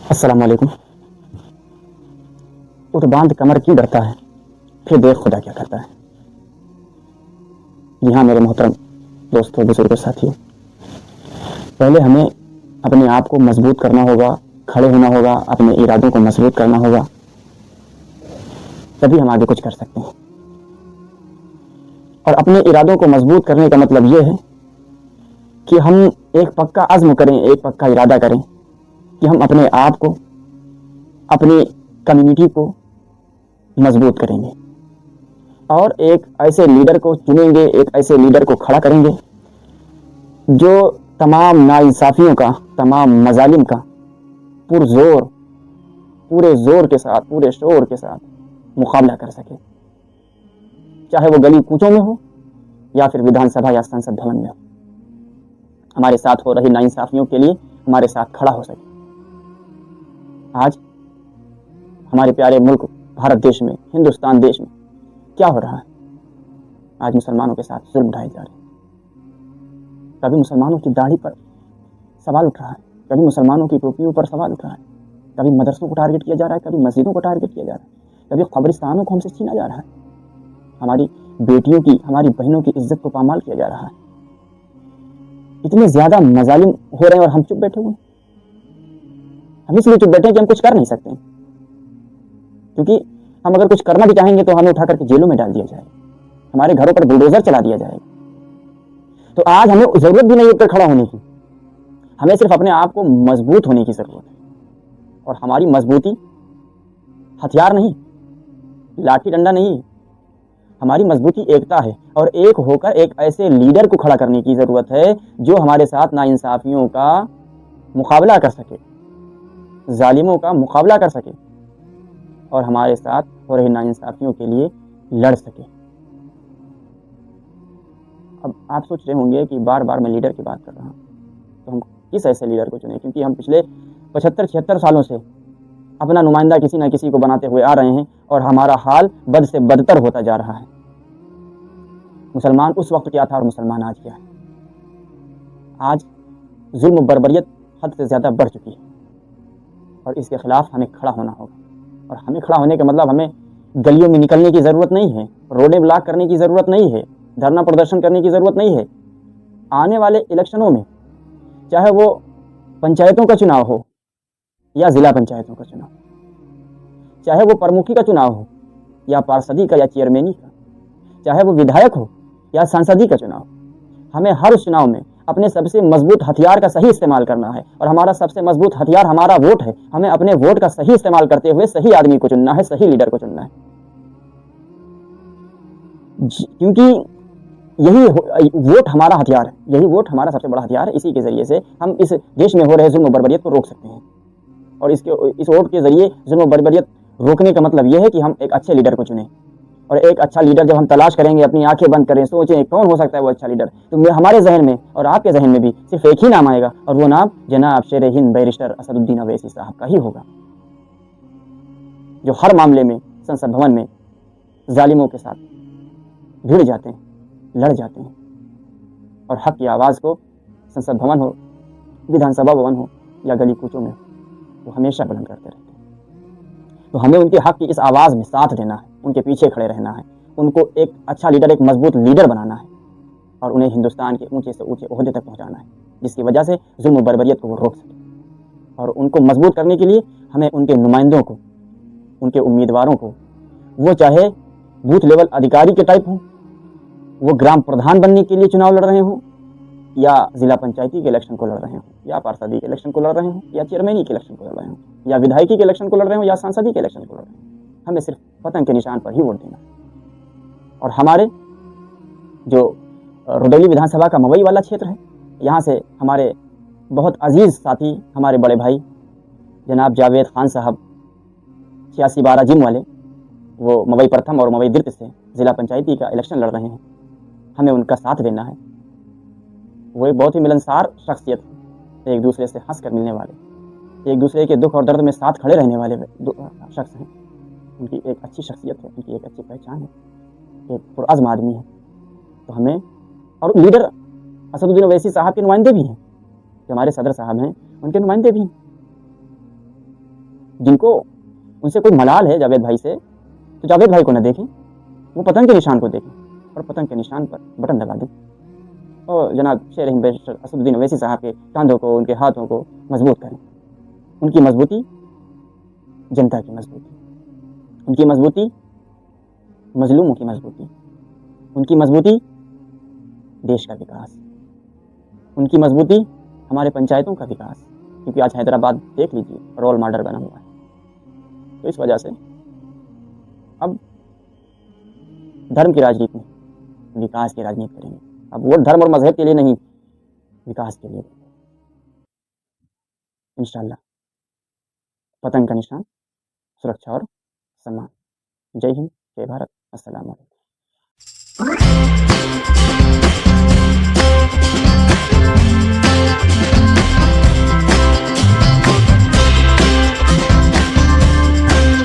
अस्सलाम वालेकुम। उठ बांध कमर क्यों डरता है, फिर देख खुदा क्या करता है। जी हाँ मेरे मोहतरम दोस्तों, बुजुर्गों, साथियों, पहले हमें अपने आप को मजबूत करना होगा, खड़े होना होगा, अपने इरादों को मजबूत करना होगा, तभी हम आगे कुछ कर सकते हैं। और अपने इरादों को मजबूत करने का मतलब ये है कि हम एक पक्का अज़्म करें, एक पक्का इरादा करें कि हम अपने आप को, अपनी कम्युनिटी को मजबूत करेंगे और एक ऐसे लीडर को चुनेंगे, एक ऐसे लीडर को खड़ा करेंगे जो तमाम नाइंसाफियों का, तमाम मजालिम का पुरजोर, पूरे जोर के साथ, पूरे शोर के साथ मुकाबला कर सके, चाहे वो गली कूचों में हो या फिर विधानसभा या संसद भवन में हो। हमारे साथ हो रही नाइंसाफियों के लिए हमारे साथ खड़ा हो सके। आज हमारे प्यारे मुल्क भारत देश में, हिंदुस्तान देश में क्या हो रहा है? आज मुसलमानों के साथ जुल्म ढाए जा रहे हैं। कभी मुसलमानों की दाढ़ी पर सवाल उठ रहा है, कभी मुसलमानों की टोपियों पर सवाल उठ रहा है, कभी मदरसों को टारगेट किया जा रहा है, कभी मस्जिदों को टारगेट किया जा रहा है, कभी कब्रिस्तानों को हमसे छीना जा रहा है, हमारी बेटियों की, हमारी बहनों की इज्जत को पामाल किया जा रहा है। इतने ज्यादा मजालिम हो रहे हैं और हम चुप बैठे हुए हैं। हम इसलिए चुप बैठे हैं कि हम कुछ कर नहीं सकते, क्योंकि हम अगर कुछ करना भी चाहेंगे तो हमें उठा करके जेलों में डाल दिया जाएगा, हमारे घरों पर बुलडोजर चला दिया जाएगा। तो आज हमें जरूरत भी नहीं उठकर खड़ा होने की, हमें सिर्फ अपने आप को मजबूत होने की जरूरत है। और हमारी मजबूती हथियार नहीं, लाठी डंडा नहीं, हमारी मजबूती एकता है। और एक होकर एक ऐसे लीडर को खड़ा करने की जरूरत है जो हमारे साथ नाइंसाफियों का मुकाबला कर सके, जालिमों का मुकाबला कर सके और हमारे साथ हो रही नाइंसाफियों के लिए लड़ सके। अब आप सोच रहे होंगे कि बार बार मैं लीडर की बात कर रहा हूँ, तो हम किस ऐसे लीडर को चुने? क्योंकि हम पिछले 75-76 सालों से अपना नुमाइंदा किसी न किसी को बनाते हुए आ रहे हैं और हमारा हाल बद से बदतर होता जा रहा है। मुसलमान उस वक्त क्या था और मुसलमान आज क्या है? आज जुल्म बर्बरियत हद से ज़्यादा बढ़ चुकी है और इसके खिलाफ हमें खड़ा होना होगा। और हमें खड़ा होने का मतलब हमें गलियों में निकलने की ज़रूरत नहीं है, रोडें ब्लॉक करने की ज़रूरत नहीं है, धरना प्रदर्शन करने की ज़रूरत नहीं है। आने वाले इलेक्शनों में, चाहे वो पंचायतों का चुनाव हो या ज़िला पंचायतों का चुनाव, चाहे वो प्रमुखी का चुनाव हो या पार्षदी का या चेयरमैनी का, चाहे वो विधायक हो या सांसदी का चुनाव, हमें हर उस चुनाव में अपने सबसे मजबूत हथियार का सही इस्तेमाल करना है। और हमारा सबसे मजबूत हथियार हमारा वोट है। हमें अपने वोट का सही इस्तेमाल करते हुए सही आदमी को चुनना है, सही लीडर को चुनना है, क्योंकि यही वोट हमारा हथियार है, यही वोट हमारा सबसे बड़ा हथियार है। इसी के जरिए से हम इस देश में हो रहे जुल्म बर्बरियत को रोक सकते हैं। और इस वोट के जरिए जुल्म बर्बरियत रोकने का मतलब यह है कि हम एक अच्छे लीडर को चुनें। और एक अच्छा लीडर जब हम तलाश करेंगे, अपनी आंखें बंद करें, सोचें कौन हो सकता है वो अच्छा लीडर, तो हमारे जहन में और आपके जहन में भी सिर्फ एक ही नाम आएगा और वो नाम जनाब शेर हिंद बैरिस्टर असदुद्दीन अवैसी साहब का ही होगा, जो हर मामले में संसद भवन में जालिमों के साथ भिड़ जाते हैं, लड़ जाते हैं और हक की आवाज़ को संसद भवन हो, विधानसभा भवन हो या गली कूचों में हो, वो हमेशा बुलंद करते रहते हैं। तो हमें उनके हक की इस आवाज़ में साथ देना है, उनके पीछे खड़े रहना है, उनको एक अच्छा लीडर, एक मजबूत लीडर बनाना है और उन्हें हिंदुस्तान के ऊंचे से ऊंचे ओहदे तक पहुंचाना है, जिसकी वजह से जुल्म बर्बरियत को वो रोक सके। और उनको मजबूत करने के लिए हमें उनके नुमाइंदों को, उनके उम्मीदवारों को, वो चाहे बूथ लेवल अधिकारी के टाइप हों, वो ग्राम प्रधान बनने के लिए चुनाव लड़ रहे हों, या जिला पंचायती के इलेक्शन को लड़ रहे हों, या पार्षदी के इलेक्शन को लड़ रहे हों, या चेयरमैनी के इलेक्शन को लड़ रहे हों, या विधायकी के इलेक्शन को लड़ रहे हों, या सांसदी के इलेक्शन को लड़ रहे हों, हमें सिर्फ पतंग के निशान पर ही वोट देना है। और हमारे जो रुदौली विधानसभा का मवई वाला क्षेत्र है, यहाँ से हमारे बहुत अजीज़ साथी, हमारे बड़े भाई जनाब जावेद खान साहब 86-12 जिम वाले, वो मवई प्रथम और मवई द्वितीय से जिला पंचायती का इलेक्शन लड़ रहे हैं। हमें उनका साथ देना है। वो एक बहुत ही मिलनसार शख्सियत है, एक दूसरे से हंस कर मिलने वाले, एक दूसरे के दुख और दर्द में साथ खड़े रहने वाले शख्स हैं। उनकी एक अच्छी शख्सियत है, उनकी एक अच्छी पहचान है, एक पुरअज़्म आदमी है। तो हमें, और लीडर असदुद्दीन ओवैसी साहब के नुमाइंदे भी हैं, जो हमारे सदर साहब हैं, उनके नुमाइंदे भी हैं। जिनको उनसे कोई मलाल है जावेद भाई से, तो जावेद भाई को ना देखें, वो पतंग के निशान को देखें और पतंग के निशान पर बटन दबा दें और जनाब शेर हिंद बैरिस्टर असदुद्दीन ओवैसी साहब के कंधों को, उनके हाथों को मजबूत करें। उनकी मजबूती जनता की मजबूती, उनकी मजबूती मजलूमों की मजबूती, उनकी मजबूती देश का विकास, उनकी मजबूती हमारे पंचायतों का विकास, क्योंकि आज हैदराबाद देख लीजिए रोल मॉडल बना हुआ है। तो इस वजह से अब धर्म की राजनीति नहीं, विकास की राजनीति करेंगे। अब वोट धर्म और मजहब के लिए नहीं, विकास के लिए। इंशाल्लाह पतंग का निशान, सुरक्षा और सम्मान। जय हिंद, जय भारत, अस्सलाम वालेकुम।